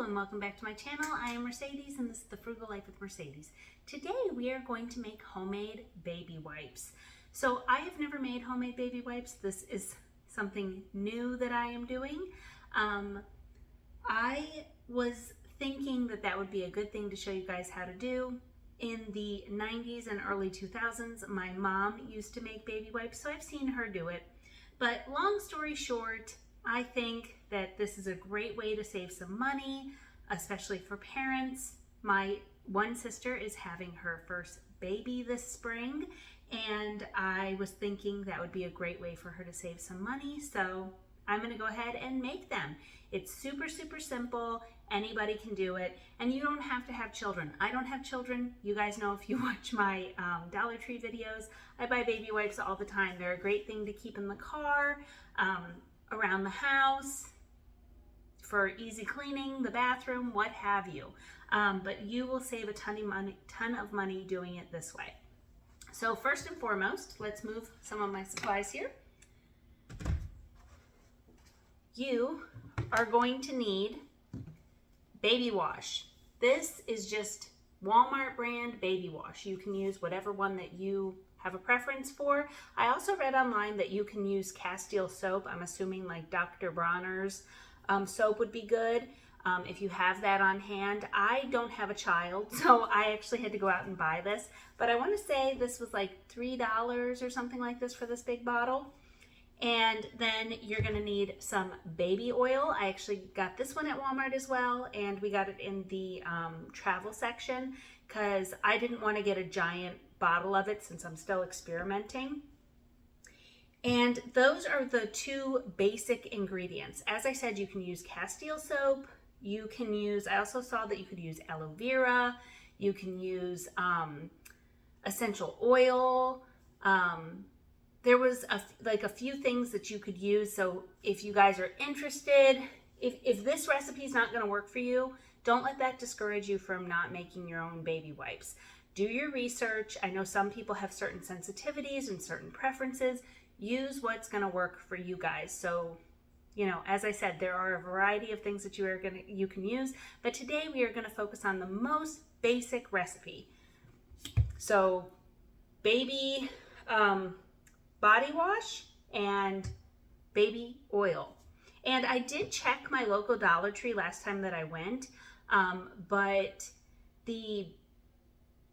and welcome back to my channel. I am Mercedes and this is the Frugal Life with Mercedes. Today we are going to make homemade baby wipes. So I have never made homemade baby wipes. This is something new that I am doing. I was thinking that that would be a good thing to show you guys how to do. In the 90s and early 2000s, my mom used to make baby wipes, so I've seen her do it. But long story short, I think that this is a great way to save some money, especially for parents. My one sister is having her first baby this spring, and I was thinking that would be a great way for her to save some money, so I'm going to go ahead and make them. It's super, super simple. Anybody can do it, and you don't have to have children. I don't have children. You guys know if you watch my Dollar Tree videos, I buy baby wipes all the time. They're a great thing to keep in the car, around the house, for easy cleaning, the bathroom, what have you. But you will save a ton of money doing it this way. So first and foremost, let's move some of my supplies here. You are going to need baby wash. This is just Walmart brand baby wash. You can use whatever one that you have a preference for. I also read online that you can use Castile soap. I'm assuming like Dr. Bronner's soap would be good if you have that on hand. I don't have a child, so I actually had to go out and buy this. But I want to say this was like $3 or something like this for this big bottle. And then you're going to need some baby oil. I actually got this one at Walmart as well, and we got it in the travel section because I didn't want to get a giant bottle of it since I'm still experimenting. And those are the two basic ingredients. As I said, you can use Castile soap. You can use, I also saw that you could use aloe vera. You can use essential oil. There was a few things that you could use. So if you guys are interested, if this recipe is not going to work for you, don't let that discourage you from not making your own baby wipes. Do your research. I know some people have certain sensitivities and certain preferences. Use what's going to work for you guys. So, you know, as I said, there are a variety of things that you can use, but today we are going to focus on the most basic recipe. So, baby body wash and baby oil. And I did check my local Dollar Tree last time that I went, but the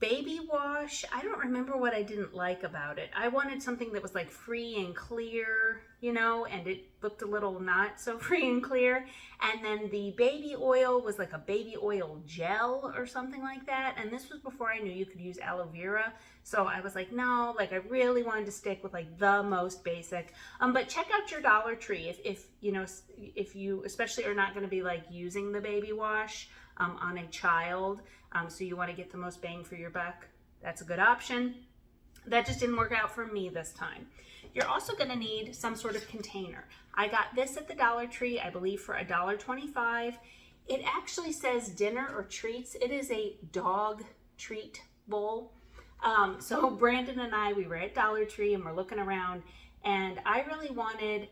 baby wash, I don't remember what I didn't like about it. I wanted something that was like free and clear, you know, and it looked a little not so free and clear. And then the baby oil was like a baby oil gel or something like that. And this was before I knew you could use aloe vera. So I was like, no, like I really wanted to stick with like the most basic. But check out your Dollar Tree if you especially are not going to be like using the baby wash on a child. So you want to get the most bang for your buck. That's a good option. That just didn't work out for me this time. You're also going to need some sort of container. I got this at the Dollar Tree, I believe for $1.25. It actually says dinner or treats. It is a dog treat bowl. So Brandon and I, we were at Dollar Tree and we're looking around, and I really wanted,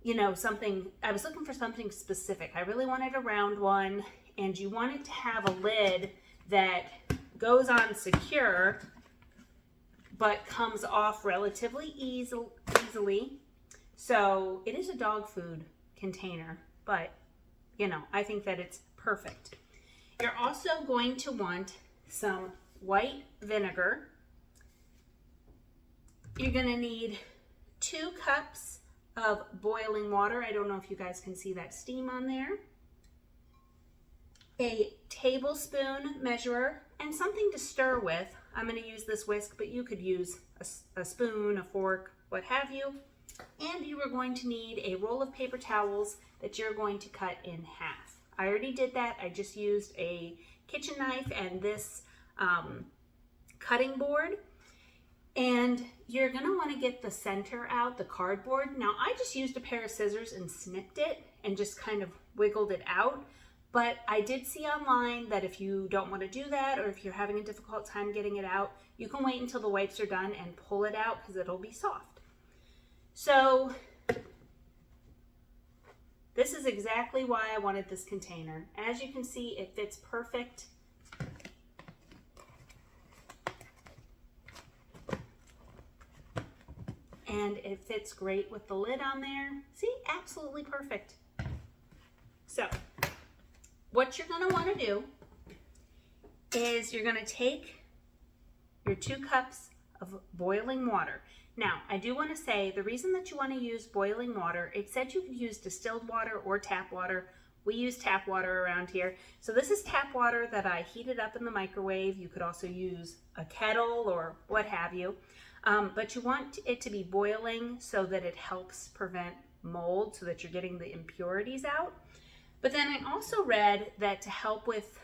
you know, something, I was looking for something specific. I really wanted a round one, and you want it to have a lid that goes on secure but comes off relatively easily. So it is a dog food container, but you know, I think that it's perfect. You're also going to want some white vinegar. You're going to need 2 cups of boiling water. I don't know if you guys can see that steam on there. A tablespoon measurer and something to stir with. I'm going to use this whisk, but you could use a spoon, a fork, what have you. And you are going to need a roll of paper towels that you're going to cut in half. I already did that. I just used a kitchen knife and this cutting board. And you're going to want to get the center out, the cardboard. Now, I just used a pair of scissors and snipped it and just kind of wiggled it out. But I did see online that if you don't want to do that, or if you're having a difficult time getting it out, you can wait until the wipes are done and pull it out because it'll be soft. So This is exactly why I wanted this container. As you can see, it fits perfect. And it fits great with the lid on there. See, absolutely perfect. So, what you're gonna wanna do is you're gonna take your 2 cups of boiling water. Now, I do want to say the reason that you want to use boiling water, it said you could use distilled water or tap water. We use tap water around here. So this is tap water that I heated up in the microwave. You could also use a kettle or what have you. But you want it to be boiling so that it helps prevent mold, so that you're getting the impurities out. But then I also read that to help with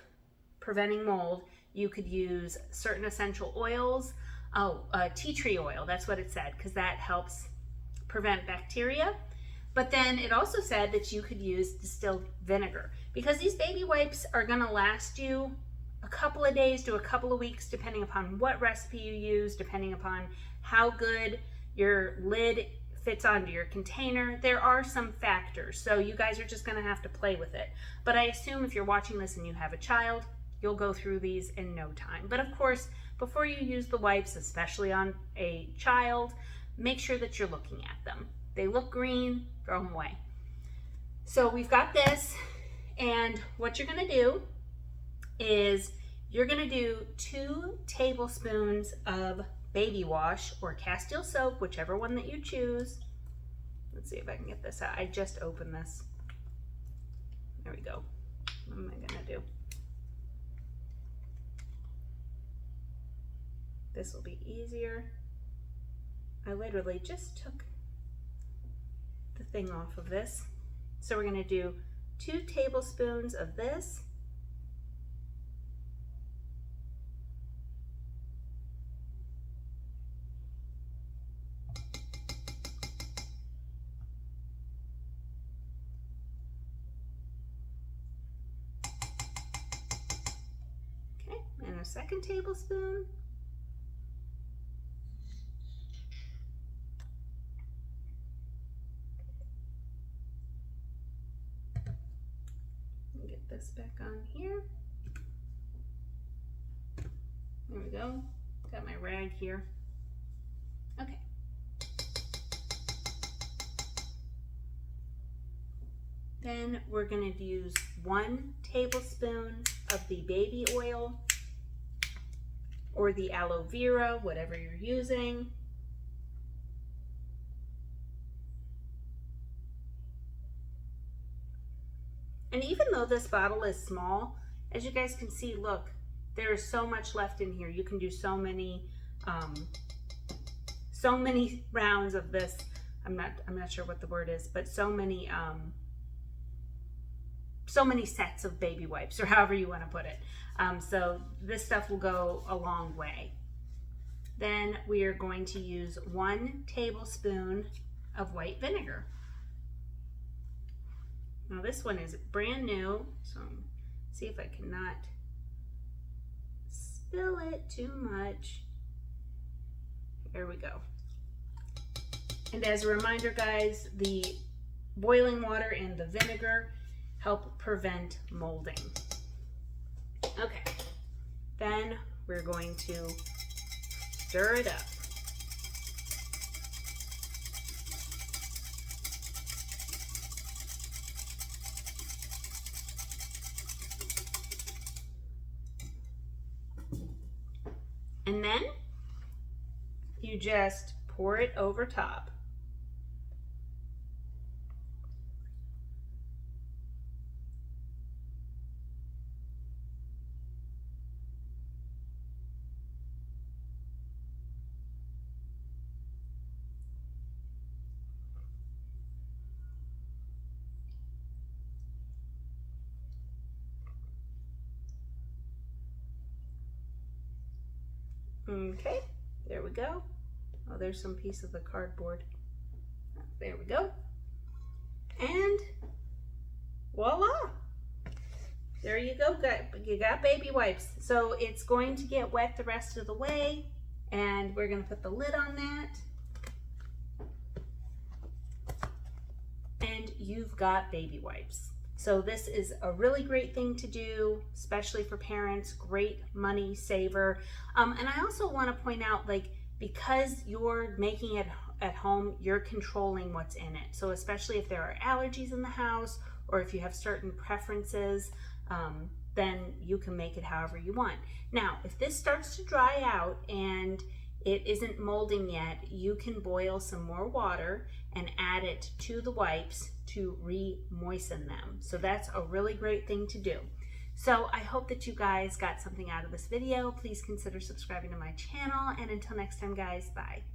preventing mold, you could use certain essential oils. Tea tree oil, that's what it said, because that helps prevent bacteria. But then it also said that you could use distilled vinegar, because these baby wipes are going to last you a couple of days to a couple of weeks, depending upon what recipe you use, depending upon how good your lid fits onto your container. There are some factors, so you guys are just going to have to play with it. But I assume if you're watching this and you have a child, you'll go through these in no time. But of course, before you use the wipes, especially on a child, make sure that you're looking at them. They look green, throw them away. So we've got this, and what you're gonna do is you're gonna do 2 tablespoons of baby wash or Castile soap, whichever one that you choose. Let's see if I can get this out. I just opened this. There we go. What am I gonna do? This will be easier. I literally just took the thing off of this. So we're going to do 2 tablespoons of this. Okay, and a 2nd tablespoon. This back on here. There we go. Got my rag here. Okay. Then we're going to use 1 tablespoon of the baby oil or the aloe vera, whatever you're using. And even though this bottle is small, as you guys can see, look, there is so much left in here. You can do so many rounds of this. I'm not sure what the word is, but so many sets of baby wipes, or however you want to put it. So this stuff will go a long way. Then we are going to use 1 tablespoon of white vinegar. Now this one is brand new, so see if I cannot spill it too much. There we go. And as a reminder, guys, the boiling water and the vinegar help prevent molding. Okay, then we're going to stir it up. And then you just pour it over top. Okay, there we go. Oh, there's some piece of the cardboard. There we go. And voila! There you go. You got baby wipes. So it's going to get wet the rest of the way, and we're going to put the lid on that. And you've got baby wipes. So this is a really great thing to do, especially for parents, great money saver. And I also want to point out, like, because you're making it at home, you're controlling what's in it. So especially if there are allergies in the house or if you have certain preferences, then you can make it however you want. Now, if this starts to dry out and it isn't molding yet, you can boil some more water and add it to the wipes to re-moisten them. So that's a really great thing to do. So I hope that you guys got something out of this video. Please consider subscribing to my channel, and until next time guys, bye.